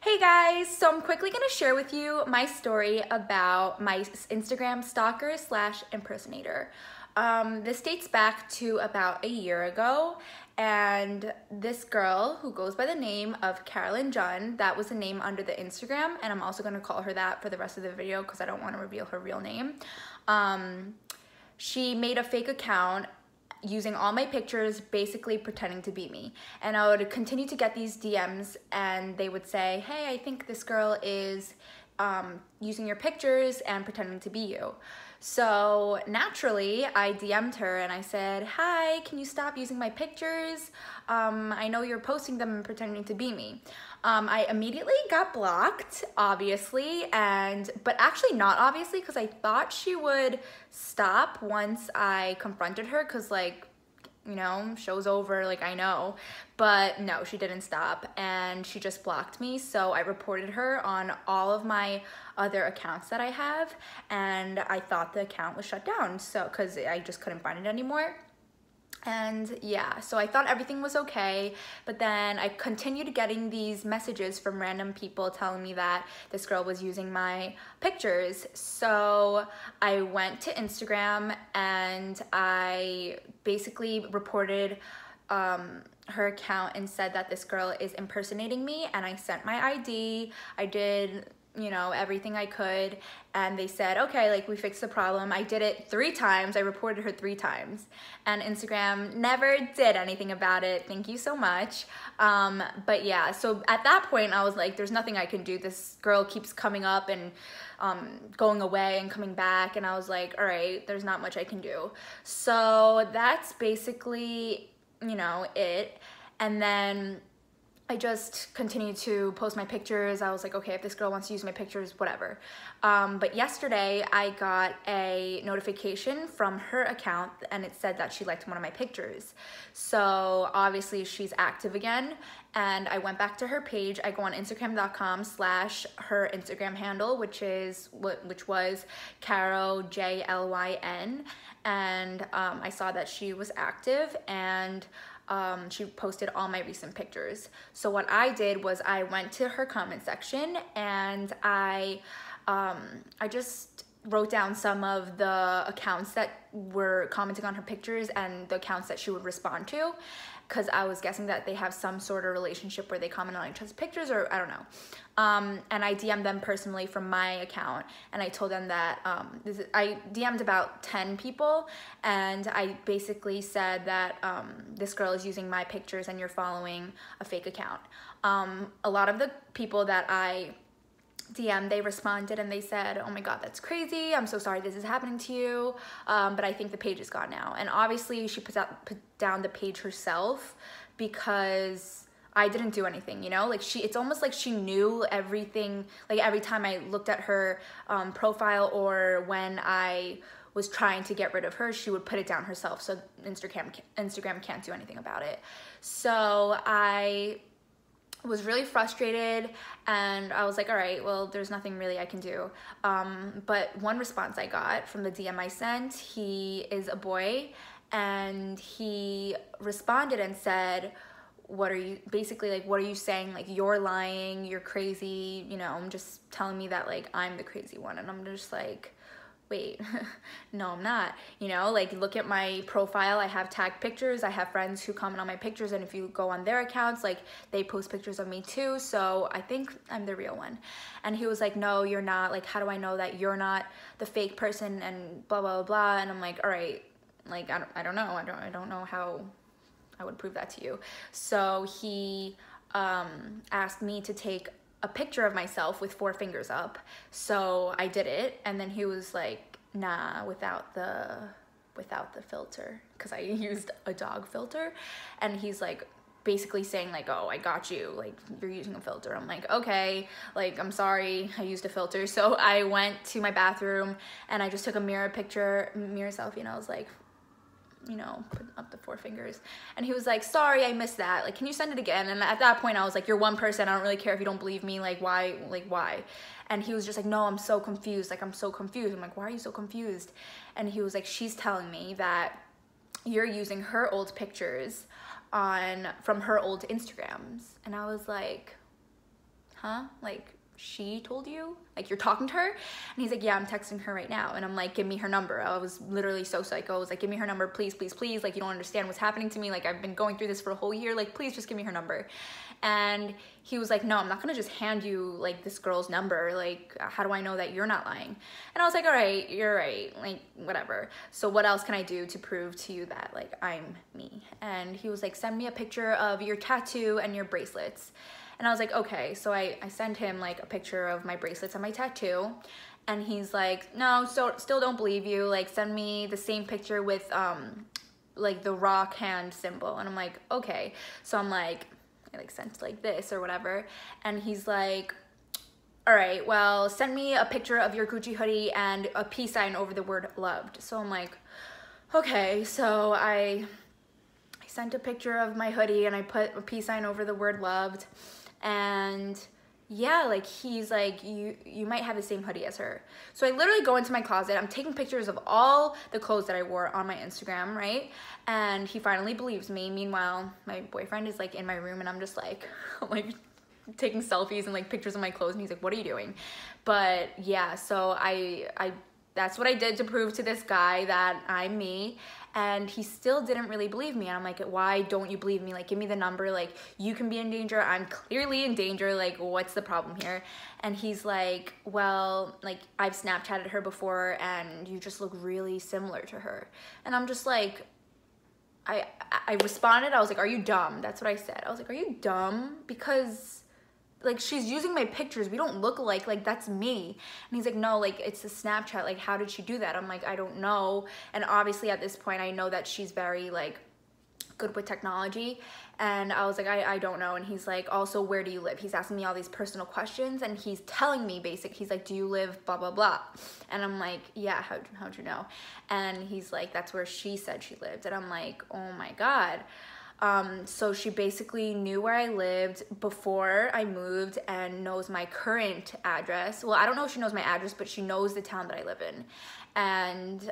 Hey guys, so I'm quickly gonna share with you my story about my Instagram stalker slash impersonator. This dates back to about a year ago, and this girl who goes by the name of Carolyn Junn, that was the name under the Instagram, and I'm also gonna call her that for the rest of the video because I don't want to reveal her real name. She made a fake account using all my pictures, basically pretending to be me. And I would continue to get these DMs and they would say, hey, I think this girl is using your pictures and pretending to be you. So naturally, I DM'd her and I said, hi, can you stop using my pictures? I know you're posting them and pretending to be me. I immediately got blocked, obviously, but actually not obviously, because I thought she would stop once I confronted her, because show's over, I know. But no, she didn't stop and she just blocked me. So I reported her on all of my other accounts that I have, and I thought the account was shut down, so because I just couldn't find it anymore. And yeah, so I thought everything was okay, but then I continued getting these messages from random people telling me that this girl was using my pictures. So I went to Instagram and I basically reported her account and said that this girl is impersonating me, and I sent my ID. I did everything I could, and they said, okay, we fixed the problem. I did it 3 times. I reported her 3 times, and Instagram never did anything about it. Thank you so much. But yeah, so at that point I was like, there's nothing I can do. This girl keeps coming up and going away and coming back, and I was like, all right, there's not much I can do. So that's basically it. And then I just continued to post my pictures. I was like, okay, if this girl wants to use my pictures, whatever. But yesterday I got a notification from her account and it said that she liked one of my pictures. So obviously she's active again, and I went back to her page. I go on instagram.com/her Instagram handle, which was Caro JLYN, and I saw that she was active, and she posted all my recent pictures. So what I did was I went to her comment section and I just wrote down some of the accounts that were commenting on her pictures and the accounts that she would respond to, because I was guessing that they have some sort of relationship where they comment on each other's pictures, or I don't know. And I DM'd them personally from my account, and I told them that I DM'd about 10 people, and I basically said that this girl is using my pictures and you're following a fake account. A lot of the people that I DM, they responded and they said, oh my god, that's crazy, I'm so sorry this is happening to you, but I think the page is gone now. And obviously she put down the page herself, because I didn't do anything, it's almost like she knew everything. Every time I looked at her profile, or when I was trying to get rid of her, she would put it down herself, so Instagram can't do anything about it. So I was really frustrated, and I was like, all right, well, there's nothing really I can do. But one response I got from the DM I sent, he is a boy, and he responded and said, what are you saying? You're lying, you're crazy, just telling me that I'm the crazy one. And I'm just like, wait, no, I'm not. Look at my profile. I have tagged pictures. I have friends who comment on my pictures, and if you go on their accounts, they post pictures of me too. So I think I'm the real one. And he was like, no, you're not. How do I know that you're not the fake person, and blah, blah, blah. And I'm like, all right, I don't know. I don't know how I would prove that to you. So he asked me to take a picture of myself with 4 fingers up. So I did it, and then he was like, nah, without the filter, because I used a dog filter. And he's basically saying oh, I got you, you're using a filter. I'm like, okay, I'm sorry, I used a filter. So I went to my bathroom and I just took a mirror selfie, and I was like, put up the 4 fingers. And he was like, sorry, I missed that. Can you send it again? And at that point I was like, you're one person, I don't really care if you don't believe me. Why? And he was just like, no, I'm so confused. I'm so confused. I'm like, why are you so confused? And he was like, she's telling me that you're using her old pictures from her old Instagrams. And I was like, huh? Like, she told you? Like, you're talking to her? And he's like, yeah, I'm texting her right now. And I'm like, give me her number. I was literally so psycho. I was like, give me her number, please, please, please. Like, you don't understand what's happening to me. Like, I've been going through this for a whole year. Like, please just give me her number. And he was like, no, I'm not gonna just hand you like this girl's number. Like, how do I know that you're not lying? And I was like, all right, you're right, like, whatever. So what else can I do to prove to you that like I'm me? And he was like, send me a picture of your tattoo and your bracelets. And I was like, okay. So I sent him like a picture of my bracelets and my tattoo. And he's like, no, so still don't believe you. Like, send me the same picture with like the rock hand symbol. And I'm like, okay. So I'm like, I like sent like this or whatever. And he's like, all right, well, send me a picture of your Gucci hoodie and a peace sign over the word loved. So I'm like, okay. So I sent a picture of my hoodie and I put a peace sign over the word loved. And yeah, like, he's like, you might have the same hoodie as her. So I literally go into my closet. I'm taking pictures of all the clothes that I wore on my Instagram, right? And he finally believes me. Meanwhile, my boyfriend is like in my room and I'm just like, like taking selfies and like pictures of my clothes. And he's like, what are you doing? But yeah, so I that's what I did to prove to this guy that I'm me. And he still didn't really believe me. And I'm like, why don't you believe me? Like, give me the number. Like, you can be in danger. I'm clearly in danger. Like, what's the problem here? And he's like, well, like, I've Snapchatted her before and you just look really similar to her. And I'm just like, I responded. I was like, are you dumb? That's what I said. I was like, are you dumb? Because like, she's using my pictures. We don't look alike. Like, that's me. And he's like, no, like, it's a Snapchat. Like, how did she do that? I'm like, I don't know. And obviously at this point, I know that she's very like good with technology. And I was like, I don't know. And he's like, also, where do you live? He's asking me all these personal questions and he's telling me he's like, do you live blah, blah, blah. And I'm like, yeah, how'd you know? And he's like, that's where she said she lived. And I'm like, oh my God. So she basically knew where I lived before I moved and knows my current address. Well, I don't know if she knows my address, but she knows the town that I live in. And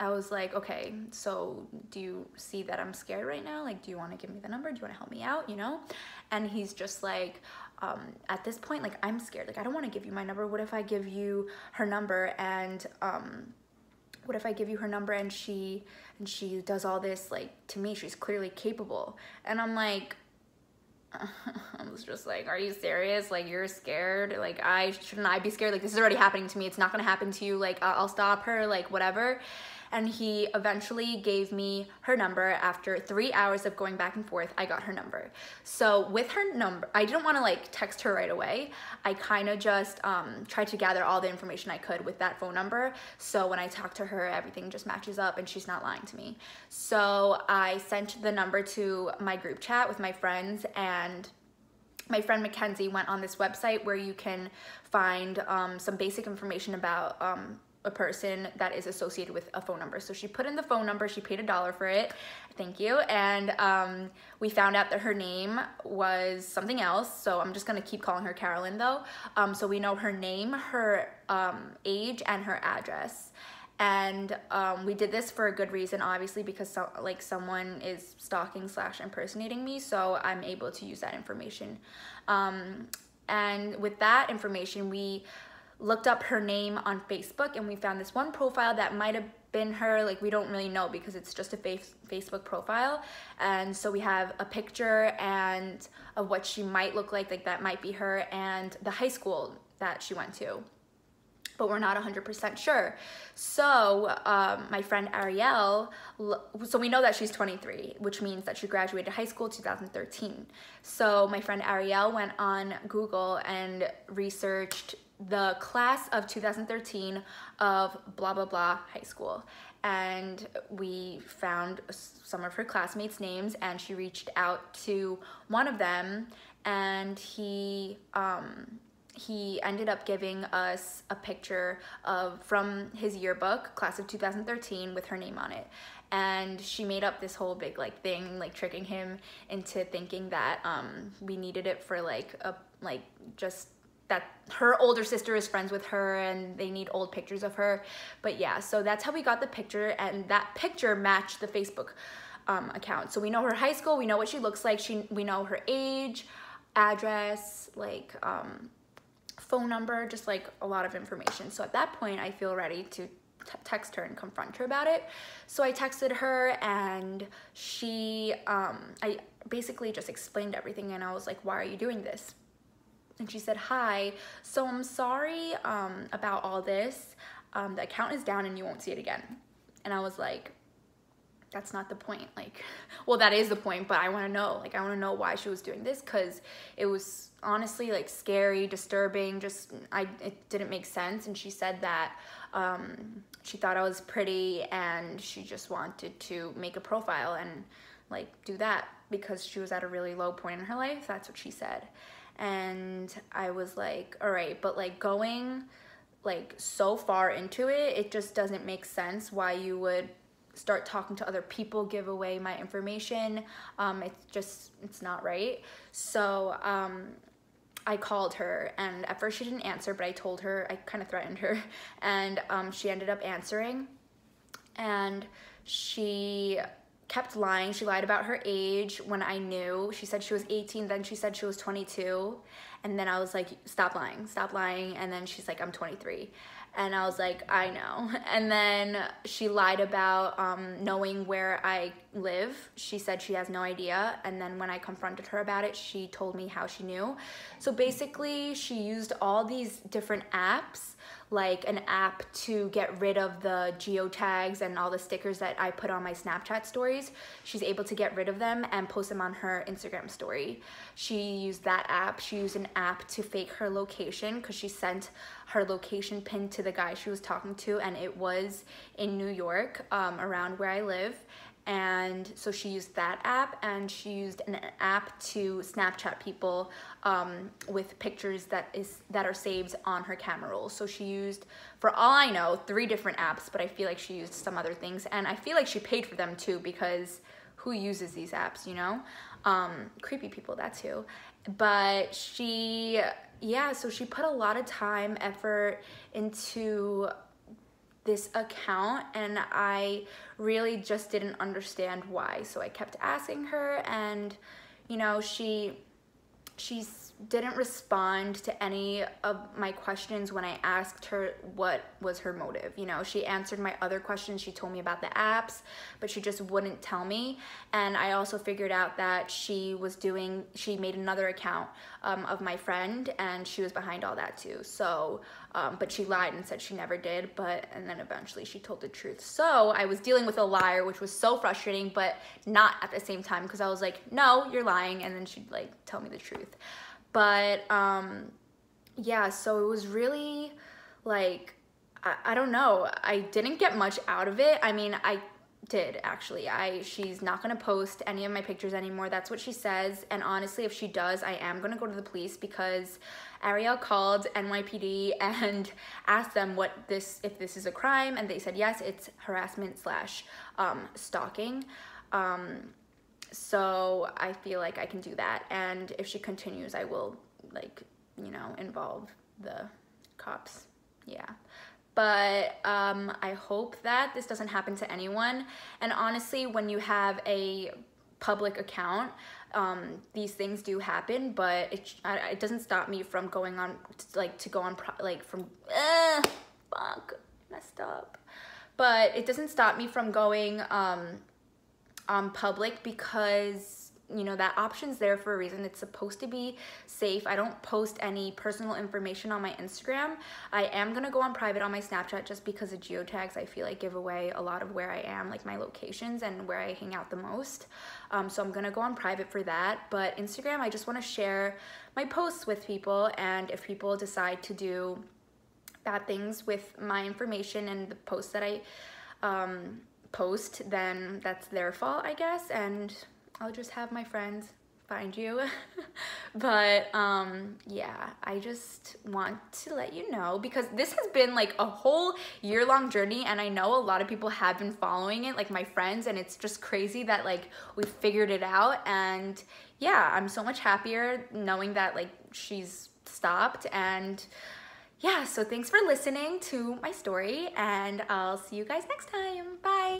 I was like, okay, so do you see that I'm scared right now? Like, do you want to give me the number? Do you want to help me out, you know? And he's just like, at this point, like, I'm scared. Like, I don't want to give you my number. What if I give you her number and what if I give you her number and she does all this, like, to me? She's clearly capable. And I'm like, I was just like, are you serious? Like, you're scared? Like, shouldn't I be scared? Like, this is already happening to me. It's not gonna happen to you. Like, I'll stop her, like, whatever. And he eventually gave me her number. After 3 hours of going back and forth, I got her number. So with her number, I didn't want to like text her right away. I kind of just tried to gather all the information I could with that phone number. So when I talk to her, everything just matches up and she's not lying to me. So I sent the number to my group chat with my friends, and my friend Mackenzie went on this website where you can find some basic information about a person that is associated with a phone number. So she put in the phone number, she paid $1 for it, thank you, and we found out that her name was something else, so I'm just gonna keep calling her Carolyn though. So we know her name, her age, and her address. And we did this for a good reason, obviously, because someone is stalking / impersonating me, so I'm able to use that information. And with that information, we looked up her name on Facebook and we found this one profile that might have been her. Like, we don't really know because it's just a Facebook profile. And so we have a picture and of what she might look like that might be her, and the high school that she went to, but we're not 100% sure. So my friend Ariel, so we know that she's 23, which means that she graduated high school 2013. So my friend Ariel went on Google and researched the class of 2013 of blah, blah, blah high school. And we found some of her classmates' names, and she reached out to one of them, and he ended up giving us a picture from his yearbook, class of 2013, with her name on it. And she made up this whole big thing, tricking him into thinking that we needed it for just that her older sister is friends with her and they need old pictures of her. But yeah, so that's how we got the picture, and that picture matched the Facebook account. So we know her high school, we know what she looks like, we know her age, address, like phone number, just like a lot of information. So at that point, I feel ready to text her and confront her about it. So I texted her, and I basically just explained everything, and I was like, why are you doing this? And she said, hi, so I'm sorry about all this. The account is down and you won't see it again. And I was like, that's not the point. Like, well, that is the point, but I want to know. Like, I want to know why she was doing this, because it was honestly like scary, disturbing, it didn't make sense. And she said that she thought I was pretty, and she just wanted to make a profile and like do that because she was at a really low point in her life. That's what she said. And I was like, all right, but like going like so far into it, it just doesn't make sense why you would start talking to other people, give away my information. It's not right. So I called her, and at first she didn't answer, but I told her, I kind of threatened her, and she ended up answering, and she kept lying. She lied about her age when I knew. She said she was 18, then she said she was 22, and then I was like, stop lying, and then she's like, I'm 23. And I was like, I know. And then she lied about knowing where I live. She said she has no idea. And then when I confronted her about it, she told me how she knew. So basically, she used all these different apps, like an app to get rid of the geotags and all the stickers that I put on my Snapchat stories. She's able to get rid of them and post them on her Instagram story. She used that app. She used an app to fake her location, because she sent her location pin to the guy she was talking to, and it was in New York, around where I live. And so she used that app, and she used an app to Snapchat people with pictures that are saved on her camera roll. So she used, for all I know, 3 different apps, but I feel like she used some other things, and I feel like she paid for them too, because who uses these apps, you know? Creepy people, that too. But so she put a lot of time, effort into this account, and I really just didn't understand why. So I kept asking her, and you know, she didn't respond to any of my questions when I asked her what was her motive. You know, she answered my other questions. She told me about the apps, but she just wouldn't tell me. And I also figured out that she made another account of my friend, and she was behind all that too. So, but she lied and said she never did, and then eventually she told the truth. So I was dealing with a liar, which was so frustrating, but not at the same time, because I was like, no, you're lying, and then she'd like tell me the truth. But yeah, so it was really like, I don't know, I didn't get much out of it. I mean, I did actually. She's not gonna post any of my pictures anymore. That's what she says. And honestly, if she does, I am gonna go to the police, because Ariel called NYPD and asked them if this is a crime, and they said yes, it's harassment / stalking. So I feel like I can do that, and if she continues, I will, like, you know, involve the cops. Yeah. But I hope that this doesn't happen to anyone. And honestly, when you have a public account, these things do happen, but it doesn't stop me from going on, messed up. But it doesn't stop me from going public, because you know, that option's there for a reason. It's supposed to be safe. I don't post any personal information on my Instagram. I am gonna go on private on my Snapchat, just because the geotags, I feel like, give away a lot of where I am, like my locations and where I hang out the most. So I'm gonna go on private for that. But Instagram, I just want to share my posts with people, and if people decide to do bad things with my information and the posts that I post, then that's their fault, I guess, and I'll just have my friends find you. But yeah, I just want to let you know, because this has been like a whole year-long journey, and I know a lot of people have been following it, like my friends, and it's just crazy that like we figured it out. And yeah, I'm so much happier knowing that like she's stopped. And yeah, so thanks for listening to my story, and I'll see you guys next time. Bye.